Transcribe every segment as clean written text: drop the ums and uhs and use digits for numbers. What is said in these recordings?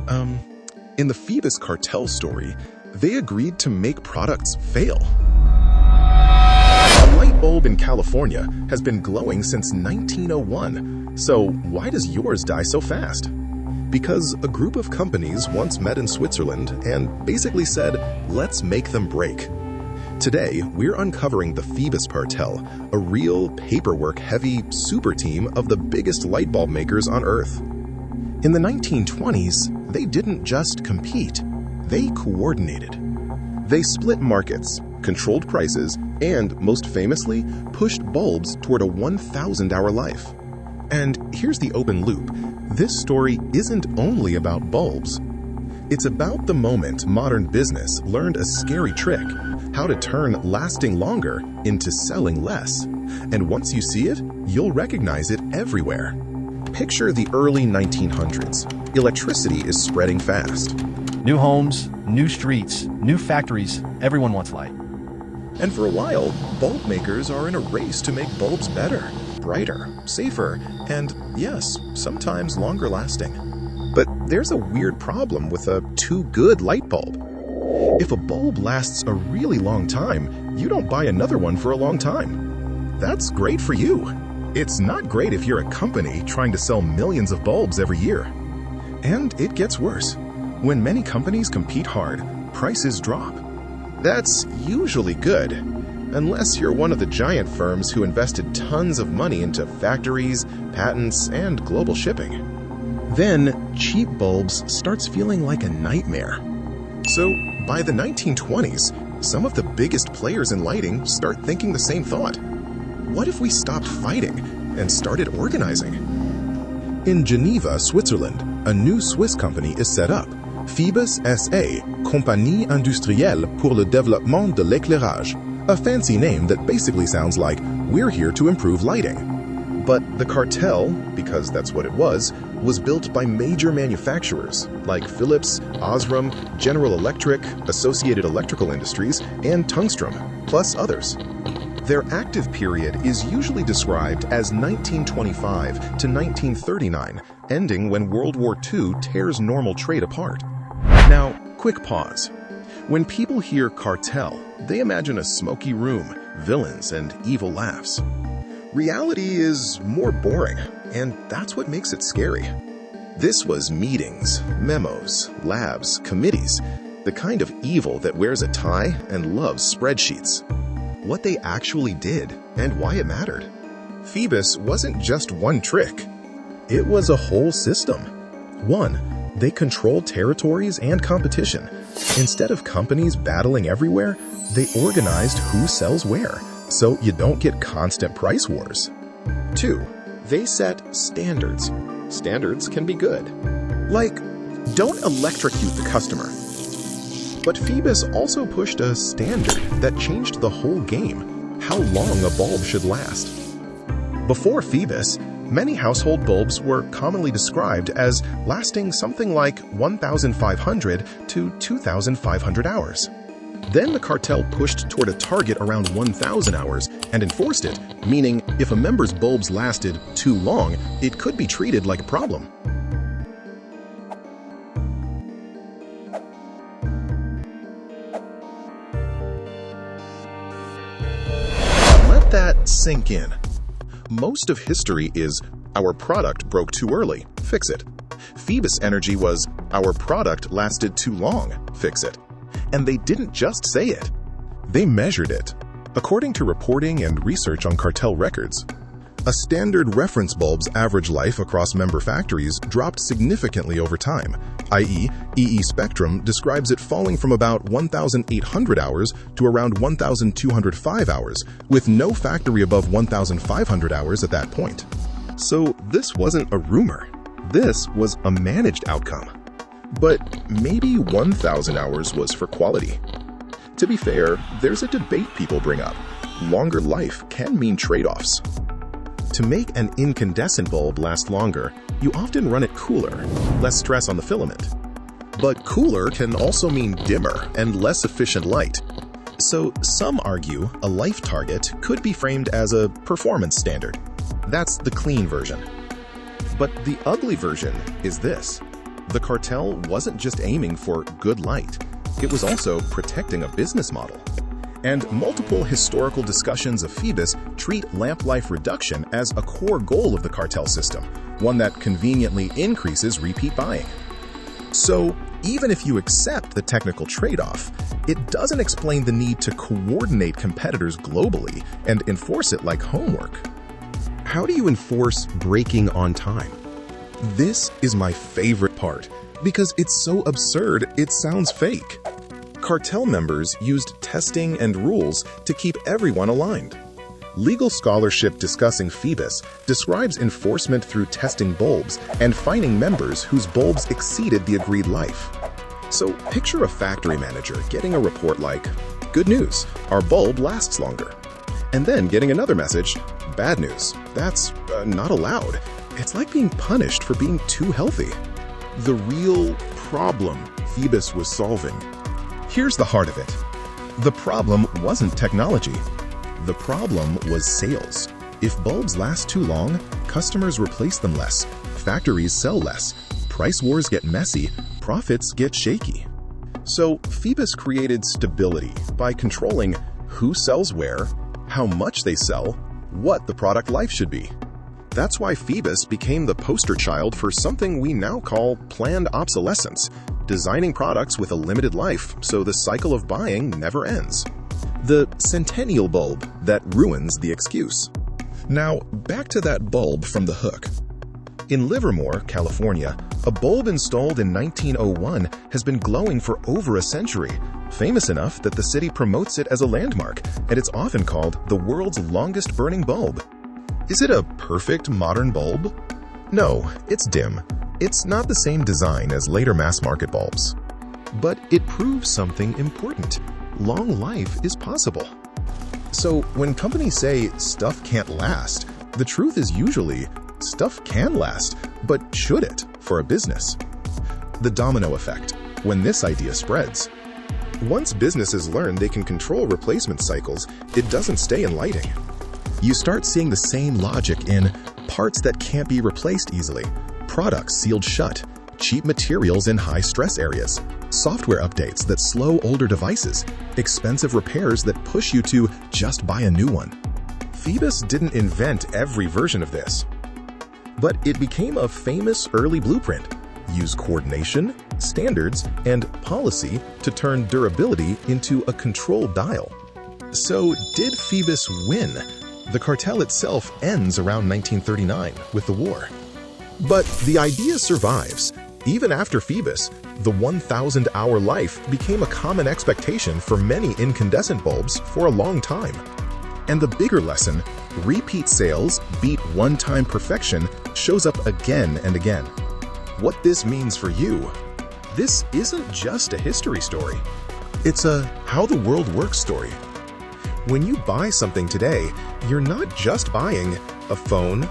In the Phoebus Cartel story, they agreed to make products fail. A light bulb in California has been glowing since 1901, so why does yours die so fast? Because a group of companies once met in Switzerland and basically said, let's make them break. Today, we're uncovering the Phoebus Cartel, a real paperwork-heavy super team of the biggest light bulb makers on Earth. In the 1920s, they didn't just compete, they coordinated. They split markets, controlled prices, and, most famously, pushed bulbs toward a 1,000-hour life. And here's the open loop. This story isn't only about bulbs. It's about the moment modern business learned a scary trick, how to turn lasting longer into selling less. And once you see it, you'll recognize it everywhere. Picture the early 1900s. Electricity is spreading fast. New homes, new streets, new factories, everyone wants light. And for a while, bulb makers are in a race to make bulbs better, brighter, safer, and yes, sometimes longer lasting. But there's a weird problem with a too good light bulb. If a bulb lasts a really long time, you don't buy another one for a long time. That's great for you. It's not great if you're a company trying to sell millions of bulbs every year. And it gets worse. When many companies compete hard, prices drop. That's usually good, unless you're one of the giant firms who invested tons of money into factories, patents, and global shipping. Then, cheap bulbs starts feeling like a nightmare. So, by the 1920s, some of the biggest players in lighting start thinking the same thought. What if we stopped fighting and started organizing? In Geneva, Switzerland, a new Swiss company is set up, Phoebus SA, Compagnie Industrielle pour le Développement de l'Éclairage, a fancy name that basically sounds like, we're here to improve lighting. But the cartel, because that's what it was built by major manufacturers like Philips, Osram, General Electric, Associated Electrical Industries, and Tungstrom, plus others. Their active period is usually described as 1925 to 1939, ending when World War II tears normal trade apart. Now, quick pause. When people hear cartel, they imagine a smoky room, villains, and evil laughs. Reality is more boring, and that's what makes it scary. This was meetings, memos, labs, committees, the kind of evil that wears a tie and loves spreadsheets. What they actually did and why it mattered. Phoebus wasn't just one trick. It was a whole system. 1. They controlled territories and competition. Instead of companies battling everywhere, they organized who sells where, so you don't get constant price wars. 2. They set standards. Standards can be good. Like, don't electrocute the customer. But Phoebus also pushed a standard that changed the whole game, how long a bulb should last. Before Phoebus, many household bulbs were commonly described as lasting something like 1,500 to 2,500 hours. Then the cartel pushed toward a target around 1,000 hours and enforced it, meaning if a member's bulbs lasted too long, it could be treated like a problem. Let that sink in. Most of history is, our product broke too early, fix it. Phoebus Energy was, our product lasted too long, fix it. And they didn't just say it, they measured it. According to reporting and research on cartel records, a standard reference bulb's average life across member factories dropped significantly over time, i.e., EE Spectrum describes it falling from about 1,800 hours to around 1,205 hours, with no factory above 1,500 hours at that point. So this wasn't a rumor. This was a managed outcome. But maybe 1,000 hours was for quality. To be fair, there's a debate people bring up. Longer life can mean trade-offs. To make an incandescent bulb last longer, you often run it cooler, less stress on the filament. But cooler can also mean dimmer and less efficient light. So some argue a life target could be framed as a performance standard. That's the clean version. But the ugly version is this. the cartel wasn't just aiming for good light, it was also protecting a business model. And multiple historical discussions of Phoebus treat lamp life reduction as a core goal of the cartel system, one that conveniently increases repeat buying. So, even if you accept the technical trade-off, it doesn't explain the need to coordinate competitors globally and enforce it like homework. How do you enforce breaking on time? This is my favorite part, because it's so absurd it sounds fake. Cartel members used testing and rules to keep everyone aligned. Legal scholarship discussing Phoebus describes enforcement through testing bulbs and fining members whose bulbs exceeded the agreed life. So picture a factory manager getting a report like, "Good news, our bulb lasts longer." And then getting another message, "Bad news, that's not allowed." It's like being punished for being too healthy. The real problem Phoebus was solving. Here's the heart of it. The problem wasn't technology. The problem was sales. If bulbs last too long, customers replace them less, factories sell less, price wars get messy, profits get shaky. So Phoebus created stability by controlling who sells where, how much they sell, what the product life should be. That's why Phoebus became the poster child for something we now call planned obsolescence, designing products with a limited life so the cycle of buying never ends. The Centennial Bulb that ruins the excuse. Now, back to that bulb from the hook. In Livermore, California, a bulb installed in 1901 has been glowing for over a century, famous enough that the city promotes it as a landmark, and it's often called the world's longest burning bulb. Is it a perfect modern bulb? No, it's dim. It's not the same design as later mass-market bulbs. But it proves something important. Long life is possible. So when companies say stuff can't last, the truth is usually stuff can last, but should it for a business? The domino effect, when this idea spreads. Once businesses learn they can control replacement cycles, it doesn't stay in lighting. You start seeing the same logic in parts that can't be replaced easily, products sealed shut, cheap materials in high-stress areas, software updates that slow older devices, expensive repairs that push you to just buy a new one. Phoebus didn't invent every version of this, but it became a famous early blueprint. Use coordination, standards, and policy to turn durability into a controlled dial. So did Phoebus win? The cartel itself ends around 1939 with the war. But the idea survives. Even after Phoebus, the 1,000-hour life became a common expectation for many incandescent bulbs for a long time. And the bigger lesson, repeat sales beat one-time perfection, shows up again and again. What this means for you, this isn't just a history story. It's a how the world works story. When you buy something today, you're not just buying a phone,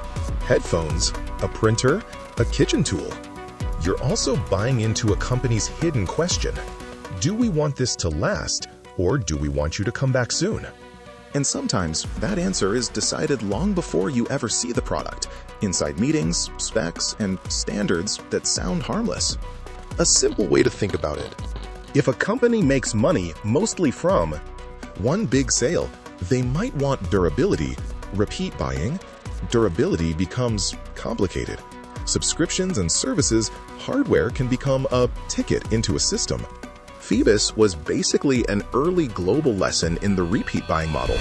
headphones, a printer, a kitchen tool. You're also buying into a company's hidden question. Do we want this to last, or do we want you to come back soon? And sometimes that answer is decided long before you ever see the product, inside meetings, specs, and standards that sound harmless. A simple way to think about it. If a company makes money mostly from one big sale, they might want durability. Repeat buying, durability becomes complicated. Subscriptions and services, hardware can become a ticket into a system. Phoebus was basically an early global lesson in the repeat buying model.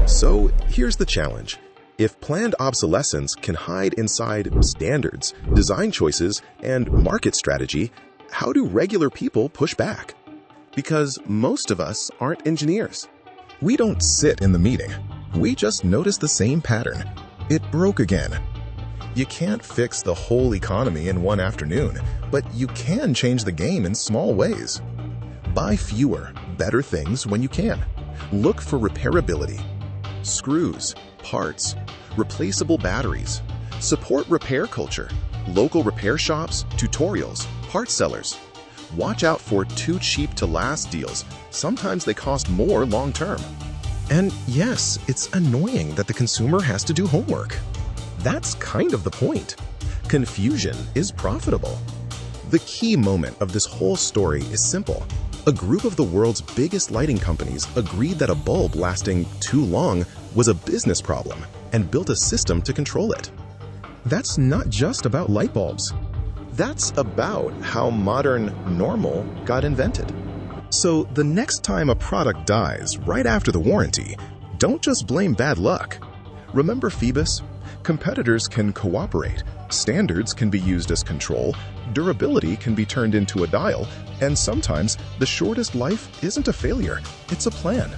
So here's the challenge. If planned obsolescence can hide inside standards, design choices, and market strategy, how do regular people push back? Because most of us aren't engineers. We don't sit in the meeting. We just notice the same pattern. It broke again. You can't fix the whole economy in one afternoon, but you can change the game in small ways. Buy fewer, better things when you can. Look for repairability. Screws, parts, replaceable batteries. Support repair culture. Local repair shops, tutorials, parts sellers. Watch out for too cheap to last deals. Sometimes they cost more long term. And yes, it's annoying that the consumer has to do homework. That's kind of the point. Confusion is profitable. The key moment of this whole story is simple. A group of the world's biggest lighting companies agreed that a bulb lasting too long was a business problem and built a system to control it. That's not just about light bulbs. That's about how modern normal got invented. So the next time a product dies right after the warranty, don't just blame bad luck. Remember Phoebus? Competitors can cooperate, standards can be used as control, durability can be turned into a dial, and sometimes the shortest life isn't a failure, it's a plan.